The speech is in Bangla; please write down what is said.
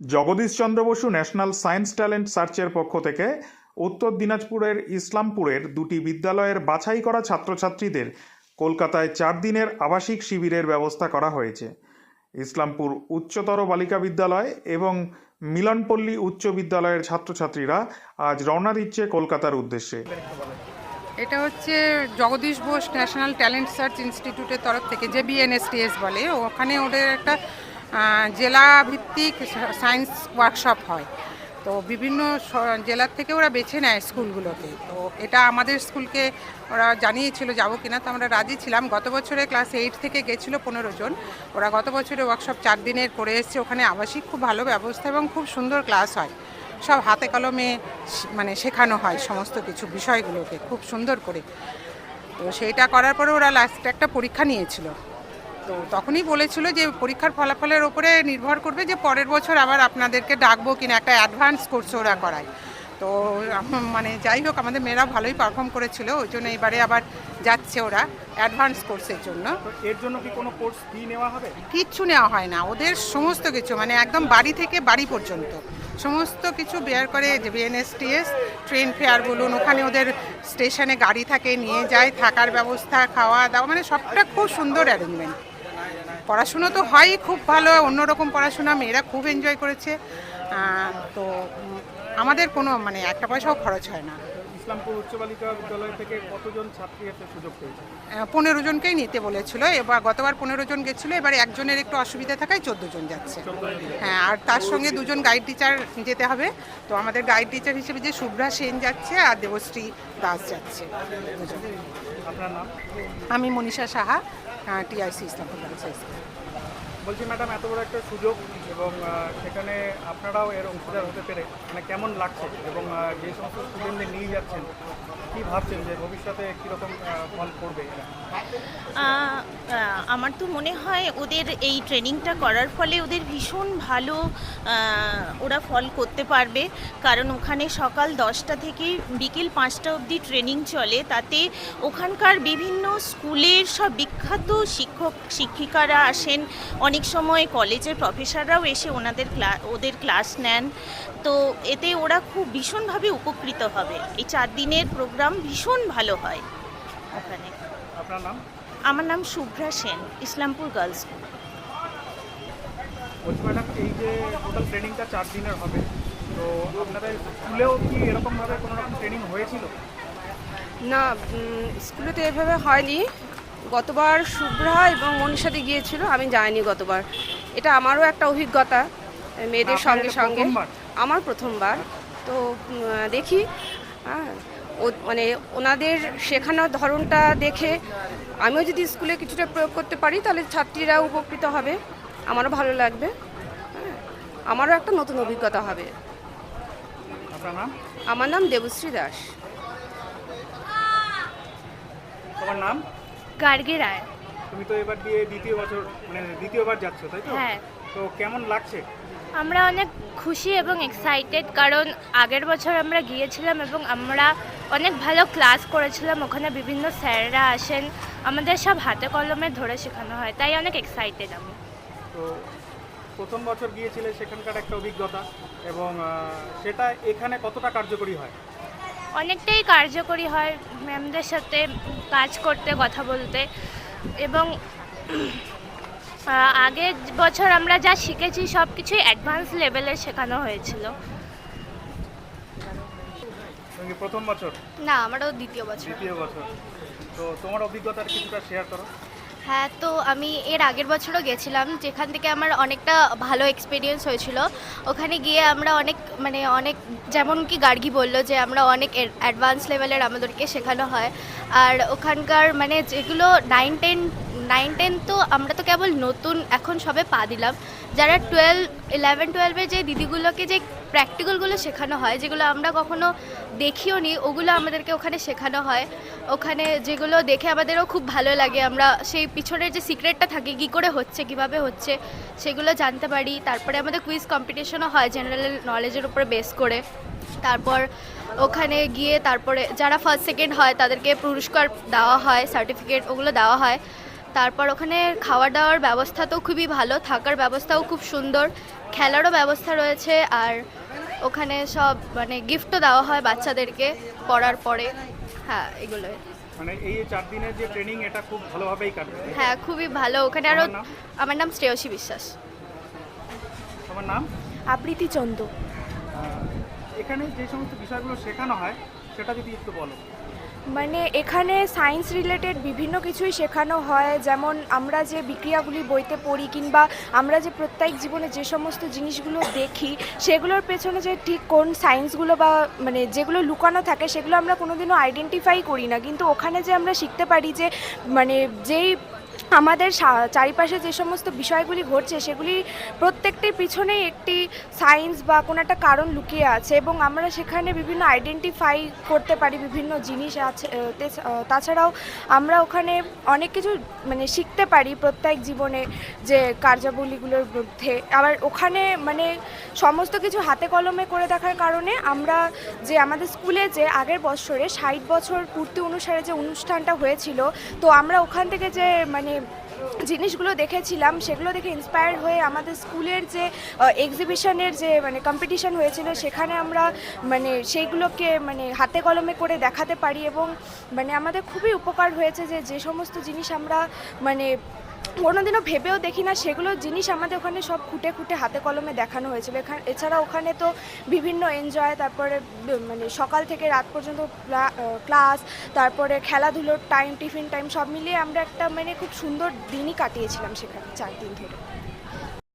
Jagadish Chandra Basu national science talent সার্চের পক্ষ থেকে উত্তর দিনাজপুরের ইসলামপুরের দুটি বিদ্যালয়ের বাছাই করা ছাত্রছাত্রীদের কলকাতায় 4 দিনের আবাসিক শিবিরের ব্যবস্থা করা হয়েছে। ইসলামপুর উচ্চতর বালিকা বিদ্যালয় এবং মিলনপল্লী উচ্চ বিদ্যালয়ের ছাত্রছাত্রীরা আজ রওনা দিচ্ছে কলকাতার উদ্দেশ্যে। এটা হচ্ছে Jagadish Bose national talent search ইনস্টিটিউটের তরফ থেকে, যে বিএনএসটিএস বলে, ওখানে ওদের একটা জেলা ভিত্তিক সায়েন্স ওয়ার্কশপ হয়। তো বিভিন্ন জেলার থেকে ওরা বেছে নেয় স্কুলগুলোকে। তো এটা আমাদের স্কুলকে ওরা জানিয়েছিল যাবো কিনা, তো আমরা রাজি ছিলাম। গত বছরে ক্লাস 8 থেকে গেছিলো 15 জন। ওরা গত বছরে ওয়ার্কশপ 4 দিনের করে এসছে। ওখানে আবাসিক খুব ভালো ব্যবস্থা এবং খুব সুন্দর ক্লাস হয়। সব হাতে কলমে মানে শেখানো হয় সমস্ত কিছু বিষয়গুলোকে খুব সুন্দর করে। তো সেইটা করার পরে ওরা লাস্টে একটা পরীক্ষা নিয়েছিল। তো তখনই বলেছিল যে পরীক্ষার ফলাফলের ওপরে নির্ভর করবে যে পরের বছর আবার আপনাদেরকে ডাকবো কিনা, একটা অ্যাডভান্স কোর্স ওরা করায়। তো মানে যাই হোক, আমাদের মেয়েরা ভালোই পারফর্ম করেছিল, ওই জন্য এবারে আবার যাচ্ছে ওরা অ্যাডভান্স কোর্সের জন্য। এর জন্য কি কোনো কোর্স ফি নেওয়া হবে? কিচ্ছু নেওয়া হয় না, ওদের সমস্ত কিছু মানে একদম বাড়ি থেকে বাড়ি পর্যন্ত সমস্ত কিছু বেয়ার করে। যে বিএনএসটিএস ট্রেন ফেয়ার বলুন, ওখানে ওদের স্টেশনে গাড়ি থাকে, নিয়ে যায়, থাকার ব্যবস্থা, খাওয়া দাওয়া, মানে সবটা খুব সুন্দর অ্যারেঞ্জমেন্ট। পড়াশুনো তো হয় খুব ভালো, অন্যরকম পড়াশোনা, মেয়েরা খুব এনজয় করেছে। তো আমাদের কোনো মানে একটা পয়সাও খরচ হয় না। ইসলামপুর উচ্চ বালিকা বিদ্যালয় থেকে কতজন ছাত্রী এতে সুযোগ পেয়েছে? 15 জনকেই নিতে বলেছিল। এবার গতবার 15 জন গেছিলো, এবার একজনের একটু অসুবিধা থাকায় 14 জন যাচ্ছে। হ্যাঁ, আর তার সঙ্গে 2 জন গাইড টিচার যেতে হবে। তো আমাদের গাইড টিচার হিসেবে যে শুভ্রা সেন যাচ্ছে আর দেবশ্রী দাস যাচ্ছে। আপনার নাম? আমি Manisha Saha, TIC Islampur girls high school. বলছি ম্যাডাম, এত বড় একটা সুযোগ এবং সেখানে আপনারাও এর অংশীদার হতে পেরে মানে কেমন লাগছে, এবং যে সমস্ত স্টুডেন্টদের নিয়ে যাচ্ছেন কী ভাবছেন যে ভবিষ্যতে কীরকম ফল করবে? আমার তো মনে হয় ওদের এই ট্রেনিংটা করার ফলে ওদের ভীষণ ভালো ওরা ফল করতে পারবে। কারণ ওখানে সকাল 10টা থেকে বিকেল 5টা অবধি ট্রেনিং চলে। তাতে ওখানকার বিভিন্ন স্কুলের সব বিখ্যাত শিক্ষক শিক্ষিকারা আসেন, অনেক সময় কলেজের প্রফেসররাও এসে ওদের ক্লাস নেন। তো এতে ওরা খুব ভীষণভাবে উপকৃত হবে। এই 4 দিনের প্রোগ্রাম ভীষণ ভালো হয় ওখানে। আপনার নাম? আমার নাম শুভ্রা সেন, ইসলামপুর গার্লস স্কুল। বলছি ম্যাডাম, এই যে টোটাল ট্রেনিংটা 4 দিনের হবে, তো আপনাদের স্কুলেও কি এরকমভাবে কোনো রকম ট্রেনিং হয়েছিল? না, স্কুলে তো এভাবে হয়নি। গতবার শুভ্রা এবং মনীষাদি গিয়েছিল, আমি যাইনি গতবার। এটা আমারও একটা অভিজ্ঞতা মেয়েদের সঙ্গে সঙ্গে। আমার প্রথমবার। তো দেখি, মানে ওনাদের শেখানোর ধরনটা দেখে আমিও যদি স্কুলে কিছুটা প্রয়োগ করতে পারি তাহলে ছাত্রীরা উপকৃত হবে, আমারও ভালো লাগবে, আমারও একটা নতুন অভিজ্ঞতা হবে। আপনার নাম? আমার নাম দেবশ্রী দাস। তোমার নাম? গার্গী রায়। তুমি তো এবার দিয়ে দ্বিতীয়বার যাচ্ছ, তাই তো? হ্যাঁ, তো কেমন লাগছে? আমরা অনেক খুশি এবং এক্সাইটেড, কারণ আগের বছর আমরা গিয়েছিলাম এবং আমরা অনেক ভালো ক্লাস করেছিলাম। ওখানে বিভিন্ন স্যাররা আসেন, আমাদের সব হাতে কলমে ধরে শেখানো হয়, তাই অনেক এক্সাইটেড আমি। তো প্রথম বছর গিয়েছিলে, সেখানকার একটা অভিজ্ঞতা, এবং সেটা এখানে কতটা কার্যকরী হয়? অনেকটাই কার্যকরী হয় ম্যামদের সাথে কাজ করতে, কথা বলতে। এবং আগের বছর আমরা যা শিখেছি সব কিছুই অ্যাডভান্স লেভেলের শেখানো হয়েছিল। তুমি প্রথম বছর? না, আমারও দ্বিতীয় বছর। দ্বিতীয় বছর। তো তোমার অভিজ্ঞতার কিছুটা শেয়ার করো। হ্যাঁ, তো আমি এর আগের বছরও গেছিলাম, যেখান থেকে আমার অনেকটা ভালো এক্সপিরিয়েন্স হয়েছিল। ওখানে গিয়ে আমরা অনেক যেমন কি গার্গী বললো যে আমরা অনেক অ্যাডভান্স লেভেলের আমাদেরকে শেখানো হয়। আর ওখানকার মানে যেগুলো 9-10 তো আমরা তো কেবল নতুন এখন সবে পা দিলাম। যারা 11-12 যে দিদিগুলোকে যে প্র্যাকটিক্যালগুলো শেখানো হয়, যেগুলো আমরা কখনো দেখিও নি, ওগুলো আমাদেরকে ওখানে শেখানো হয়। ওখানে যেগুলো দেখে আমাদেরও খুব ভালো লাগে, আমরা সেই পিছনের যে সিক্রেটটা থাকে কী করে হচ্ছে, কীভাবে হচ্ছে, সেগুলো জানতে পারি। তারপরে আমাদের কুইজ কম্পিটিশনও হয় জেনারেল নলেজের উপরে বেস করে। তারপর ওখানে গিয়ে তারপরে যারা ফার্স্ট সেকেন্ড হয় তাদেরকে পুরস্কার দেওয়া হয়, সার্টিফিকেট ওগুলো দেওয়া হয়। তারপর ওখানে খাওয়া দাওয়ার ব্যবস্থা তো খুবই ভালো, থাকার ব্যবস্থাও খুব সুন্দর। খেলারও ব্যবস্থা রয়েছে, আর ওখানে সব মানে গিফটও দেওয়া হয় বাচ্চাদেরকে পড়ার পরে। হ্যাঁ, এগুলোই। মানে এই 4 দিনের যে ট্রেনিং এটা খুব ভালোভাবেই কাটবে। হ্যাঁ, খুবই ভালো। ওখানে আরও তোমার নাম? আমার নাম শ্রেয়সী বিশ্বাস। তোমার নাম? আবৃতি চন্দ। এখানে যে সমস্ত বিষয়গুলো শেখানো হয় সেটা যদি একটু বলো। মানে এখানে সায়েন্স রিলেটেড বিভিন্ন কিছুই শেখানো হয়, যেমন আমরা যে বিক্রিয়াগুলি বইতে পড়ি কিংবা আমরা যে প্রত্যেক জীবনে যে সমস্ত জিনিসগুলো দেখি সেগুলোর পেছনে যে ঠিক কোন সায়েন্সগুলো বা মানে যেগুলো লুকানো থাকে সেগুলো আমরা কোনোদিনও আইডেন্টিফাই করি না, কিন্তু ওখানে যে আমরা শিখতে পারি যে মানে যেই আমাদের চারিপাশে যে সমস্ত বিষয়গুলি ঘটছে সেগুলি প্রত্যেকটির পিছনেই একটি সায়েন্স বা কোনো একটা কারণ লুকিয়ে আছে, এবং আমরা সেখানে বিভিন্ন আইডেন্টিফাই করতে পারি বিভিন্ন জিনিস আছে। তাছাড়াও আমরা ওখানে অনেক কিছু মানে শিখতে পারি প্রত্যেক জীবনে যে কার্যাবলীগুলোর মধ্যে। আবার ওখানে মানে সমস্ত কিছু হাতে কলমে করে দেখার কারণে আমরা যে আমাদের স্কুলে যে আগের বছরে 60 বছর পূর্তি অনুসারে যে অনুষ্ঠানটা হয়েছিল, তো আমরা ওখান থেকে যে মানে জিনিসগুলো দেখেছিলাম সেগুলো দেখে ইন্সপায়ার হয়ে আমাদের স্কুলের যে এক্সিবিশনের যে মানে কম্পিটিশন হয়েছিল সেখানে আমরা মানে সেইগুলোকে মানে হাতে কলমে করে দেখাতে পারি, এবং মানে আমাদের খুবই উপকার হয়েছে যে যে সমস্ত জিনিস আমরা মানে কোনোদিনও ভেবেও দেখি না সেগুলো জিনিস আমাদের ওখানে সব খুঁটে খুঁটে হাতে কলমে দেখানো হয়েছিল। এছাড়া ওখানে তো বিভিন্ন এনজয়, তারপরে মানে সকাল থেকে রাত পর্যন্ত ক্লাস, তারপরে খেলাধুলোর টাইম, টিফিন টাইম সব মিলিয়ে আমরা একটা মানে খুব সুন্দর দিনই কাটিয়েছিলাম সেখানে 4 দিন ধরে।